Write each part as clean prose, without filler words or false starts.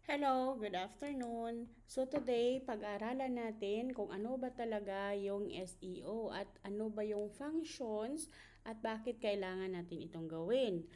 Hello, good afternoon. So today, pag-aaralan natin kung ano ba talaga yung SEO at ano ba yung functions at bakit kailangan natin itong gawin.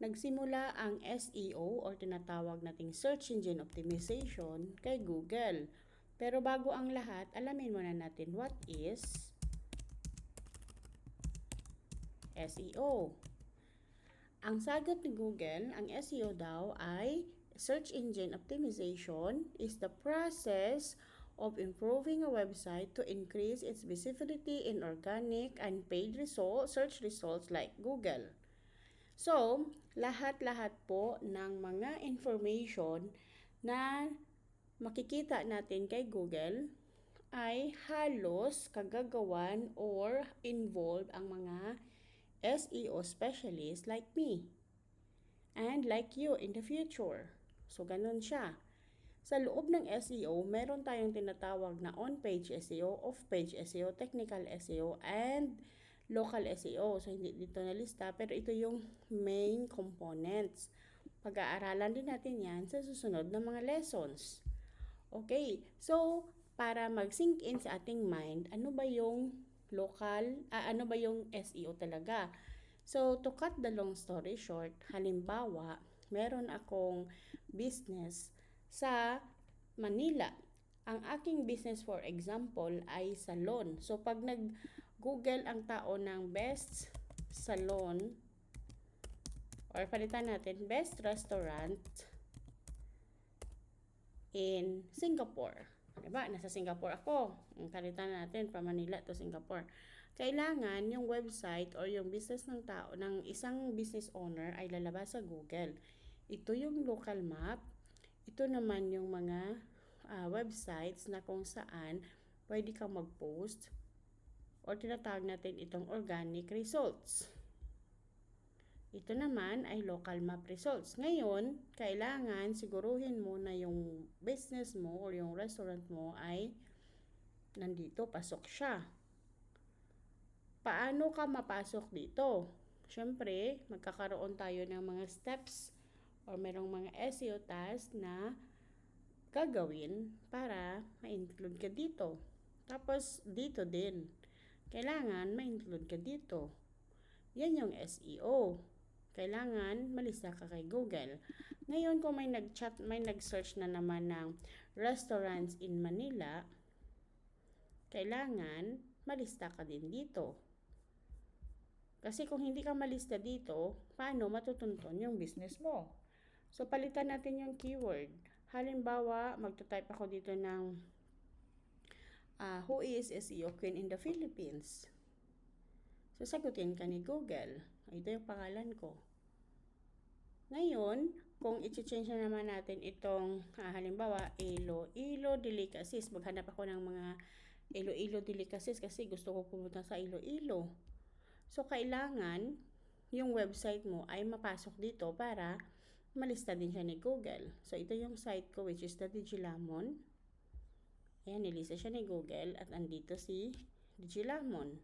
Nagsimula ang SEO or tinatawag nating Search Engine Optimization kay Google. Pero bago ang lahat, alamin muna natin what is SEO. Ang sagot ni Google, ang SEO daw ay Search Engine Optimization is the process of improving a website to increase its visibility in organic and paid search results like Google. So, lahat-lahat po ng mga information na makikita natin kay Google ay halos kagagawan or involved ang mga SEO specialists like me and like you in the future. So, ganun siya. Sa loob ng SEO, meron tayong tinatawag na on-page SEO, off-page SEO, technical SEO, and local SEO. So, hindi dito na lista, pero ito yung main components. Pag-aaralan din natin yan sa susunod na mga lessons. Okay, so, para mag-sink in sa ating mind, ano ba yung ano ba yung SEO talaga? So, to cut the long story short, halimbawa, meron akong business sa Manila. Ang aking business, for example, ay salon. So, pag nag-google ang tao ng best salon, or palitan natin, best restaurant in Singapore. Diba? Nasa Singapore ako. Palitan natin from Manila to Singapore. Kailangan yung website or yung business ng tao, ng isang business owner ay lalabas sa Google. Ito yung local map. Ito naman yung mga websites na kung saan pwede kang mag-post or tinatawag natin itong organic results. Ito naman ay local map results. Ngayon, kailangan siguruhin mo na yung business mo or yung restaurant mo ay nandito, pasok siya. Paano ka mapasok dito? Siyempre, magkakaroon tayo ng mga steps or merong mga SEO tasks na gagawin para ma-include ka dito. Tapos, dito din. Kailangan ma-include ka dito. Yan yung SEO. Kailangan malista ka kay Google. Ngayon, kung may nag-search na naman ng restaurants in Manila, kailangan malista ka din dito. Kasi kung hindi ka malista dito, paano matutuntun yung business mo? So, palitan natin yung keyword. Halimbawa, magta-type ako dito ng who is SEO Queen in the Philippines? So, sagutin ka ni Google. Ito yung pangalan ko. Ngayon, kung i-change na naman natin itong, halimbawa, Iloilo Delicacies. Maghanap ako ng mga Iloilo Delicacies kasi gusto ko pumunta sa Iloilo. So, kailangan yung website mo ay mapasok dito para malista din siya ni Google. So, ito yung site ko which is the Digilamon. Ayan, nilista siya ni Google at andito si Digilamon.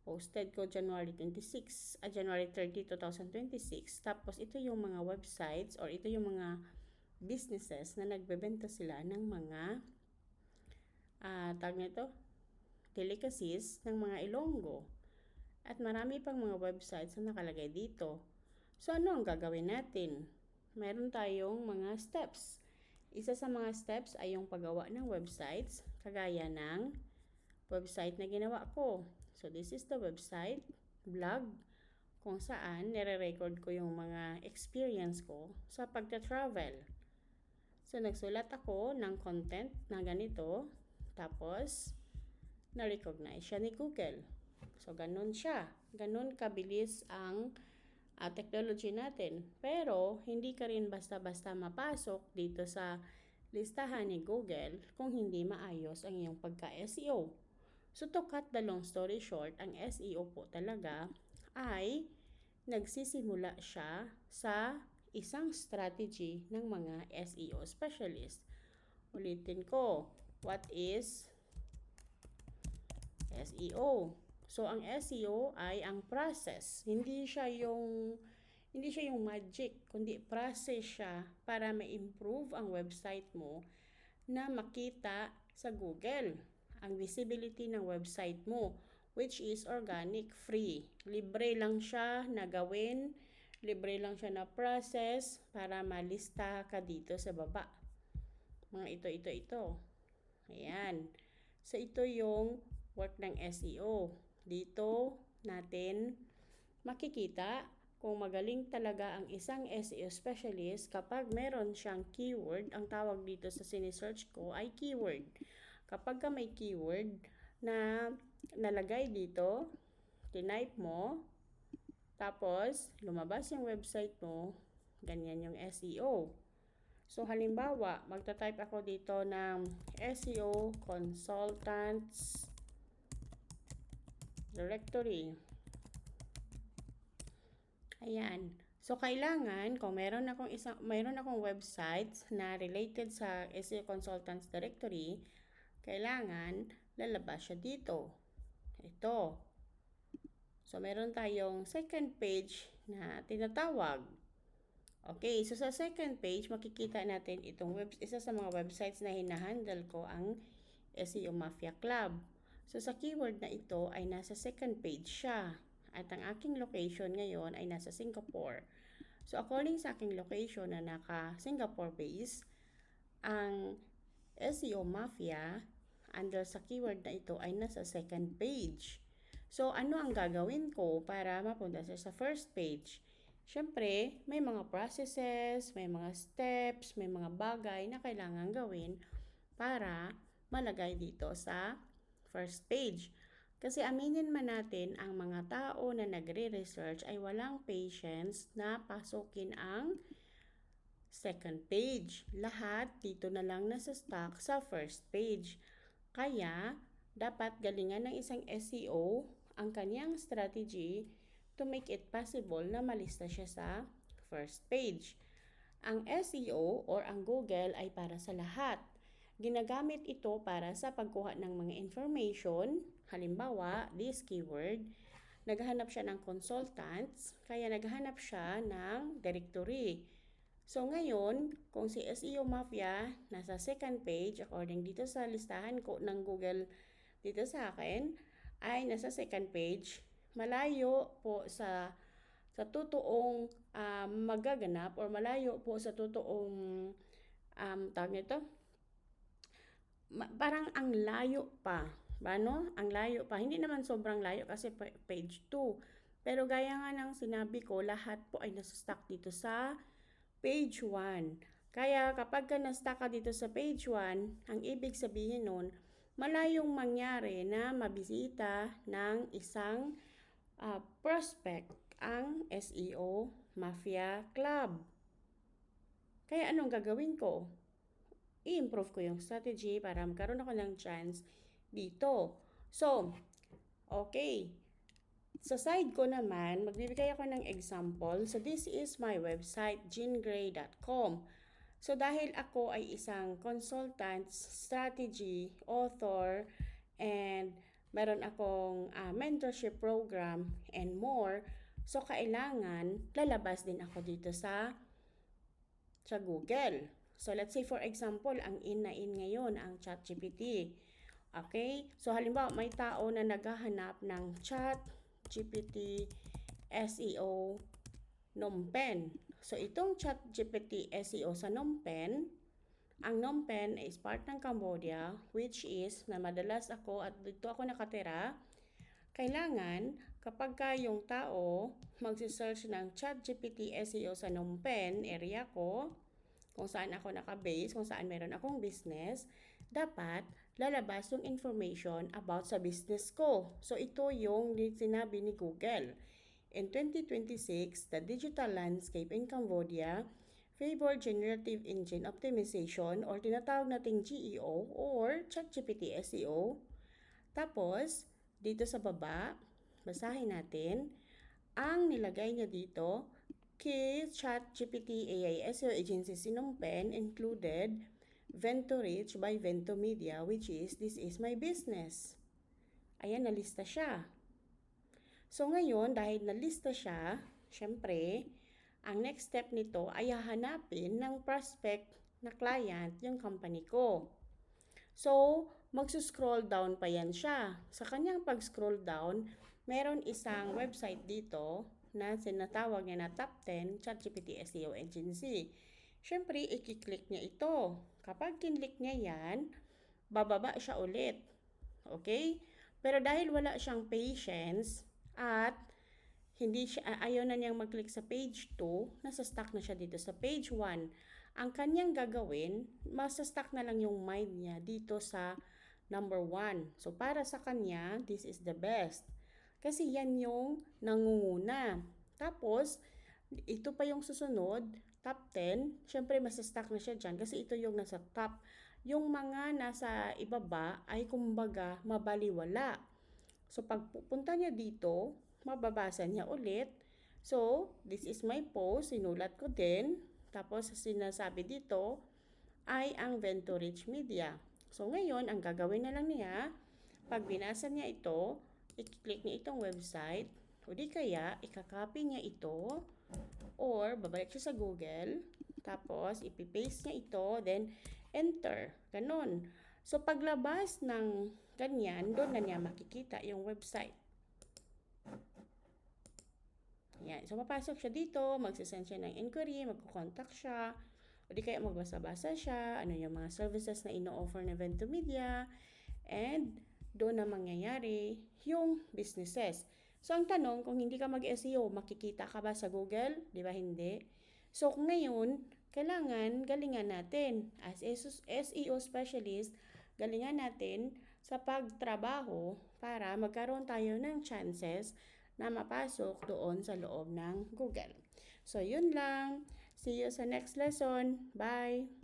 Posted ko January 30, 2026. Tapos, ito yung mga websites or ito yung mga businesses na nagbebenta sila ng mga tawag nito, delicacies ng mga Ilonggo. At marami pang mga websites na nakalagay dito. So, ano ang gagawin natin? Meron tayong mga steps. Isa sa mga steps ay yung paggawa ng websites, kagaya ng website na ginawa ko. So, this is the website, blog, kung saan nire-record ko yung mga experience ko sa pagta-travel. So, nagsulat ako ng content na ganito, tapos, na-recognize siya ni Google. So, ganun siya. Ganun kabilis ang technology natin. Pero, hindi ka rin basta-basta mapasok dito sa listahan ni Google kung hindi maayos ang iyong pagka-SEO. So, to cut the long story short, ang SEO po talaga ay nagsisimula siya sa isang strategy ng mga SEO specialist. Ulitin ko, what is SEO? So, ang SEO ay ang process. Hindi siya yung Hindi siya yung magic, kundi process siya para ma-improve ang website mo na makita sa Google ang visibility ng website mo, which is organic, free. Libre lang siya na gawin, libre lang siya na process para malista ka dito sa baba. Mga ito. Ayan. So, ito yung work ng SEO. Dito natin makikita kung magaling talaga ang isang SEO specialist kapag meron siyang keyword. Ang tawag dito sa sinesearch ko ay keyword. Kapag ka may keyword na nalagay dito, tinype mo, tapos lumabas yung website mo, ganyan yung SEO. So, halimbawa, magta-type ako dito ng SEO Consultants Directory. Ayan. So, kailangan, kung mayroon akong websites na related sa SEO Consultants Directory, kailangan lalabas siya dito. Ito. So, meron tayong second page na tinatawag. Okay, so sa second page, makikita natin itong isa sa mga websites na hinahandle ko, ang SEO Mafia Club. So sa keyword na ito ay nasa second page siya. At ang aking location ngayon ay nasa Singapore. So according sa aking location na naka-Singapore base, ang SEO Mafia under sa keyword na ito ay nasa second page. So ano ang gagawin ko para mapunta sa first page? Siyempre, may mga processes, may mga steps, may mga bagay na kailangan gawin para malagay dito sa first page. Kasi aminin man natin, ang mga tao na nagre-research ay walang patience na pasukin ang second page. Lahat dito na lang nasa stock sa first page. Kaya, dapat galingan ng isang SEO ang kanyang strategy to make it possible na malista siya sa first page. Ang SEO or ang Google ay para sa lahat. Ginagamit ito para sa pagkuha ng mga information. Halimbawa, this keyword, naghahanap siya ng consultants, kaya naghahanap siya ng directory. So ngayon, kung si SEO Mafia nasa second page, according dito sa listahan ko ng Google dito sa akin, ay nasa second page, malayo po sa totoong magaganap or malayo po sa totoong tawag nito, parang ang layo pa. Ano? Ang layo pa. Hindi naman sobrang layo kasi page 2. Pero gaya nga ng sinabi ko, lahat po ay nasa-stock dito sa page 1. Kaya kapag ka na-stock ka dito sa page 1, ang ibig sabihin nun, malayong mangyari na mabisita ng isang prospect ang SEO Mafia Club. Kaya anong gagawin ko? I-improve ko yung strategy para magkaroon ako ng chance dito. So, okay. Sa side ko naman, magbibigay ako ng example. So, this is my website, jeangray.com. So, dahil ako ay isang consultant, strategy, author, and meron akong mentorship program and more. So, kailangan lalabas din ako dito sa Google. So, let's say for example, ang in ngayon, ang ChatGPT. Okay? So, halimbawa, may tao na naghahanap ng ChatGPT SEO Phnom Penh. So, itong ChatGPT SEO sa Phnom Penh, ang Phnom Penh is part ng Cambodia, which is na madalas ako at dito ako nakatira. Kailangan, kapag yung tao magsisearch ng ChatGPT SEO sa Phnom Penh area ko, kung saan ako nakabase, kung saan meron akong business, dapat lalabas yung information about sa business ko. So, ito yung sinabi ni Google. In 2026, the digital landscape in Cambodia favor generative engine optimization or tinatawag nating GEO or ChatGPT SEO. Tapos, dito sa baba, basahin natin, ang nilagay niya dito, key ChatGPT AI SEO agencies in Phnom Penh included Venturich by Ventomedia, which is, this is my business. Ayan, nalista siya. So ngayon, dahil nalista siya, syempre, ang next step nito ay hahanapin ng prospect na client yung company ko. So, magsuscroll down pa yan siya. Sa kanyang pag-scroll down, meron isang website dito na sinatawag niya na Top 10 ChatGPT SEO Agency. Siyempre, i-click niya ito. Kapag kinlik niya yan, bababa siya ulit. Okay? Pero dahil wala siyang patience at hindi siya, ayaw na niyang mag-click sa page 2, nasa stuck na siya dito sa page 1. Ang kanyang gagawin, masa-stuck na lang yung mind niya dito sa number 1. So, para sa kanya, this is the best. Kasi yan yung nangunguna. Tapos, ito pa yung susunod, top 10. Siyempre, masa-stuck na siya dyan kasi ito yung nasa top. Yung mga nasa ibaba ay kumbaga mabaliwala. So, pag pupunta niya dito, mababasa niya ulit. So, this is my post. Sinulat ko din. Tapos, sinasabi dito ay ang Venturich Media. So, ngayon, ang gagawin na lang niya, pag binasa niya ito, i-click niya itong website, o di kaya, ikakopy niya ito, or babalik siya sa Google, tapos ipipaste niya ito, then enter. Ganon. So, paglabas ng ganyan, doon na niya makikita yung website. Yan. So, papasok siya dito, magsasend siya ng inquiry, magkukontak siya, o di kaya magbasa-basa siya, ano yung mga services na ino-offer ng Ventomedia, and doon na mangyayari yung businesses. So, ang tanong, kung hindi ka mag-SEO, makikita ka ba sa Google? Di ba hindi? So, ngayon, kailangan galingan natin. As SEO specialist, galingan natin sa pagtrabaho para magkaroon tayo ng chances na mapasok doon sa loob ng Google. So, yun lang. See you sa next lesson. Bye!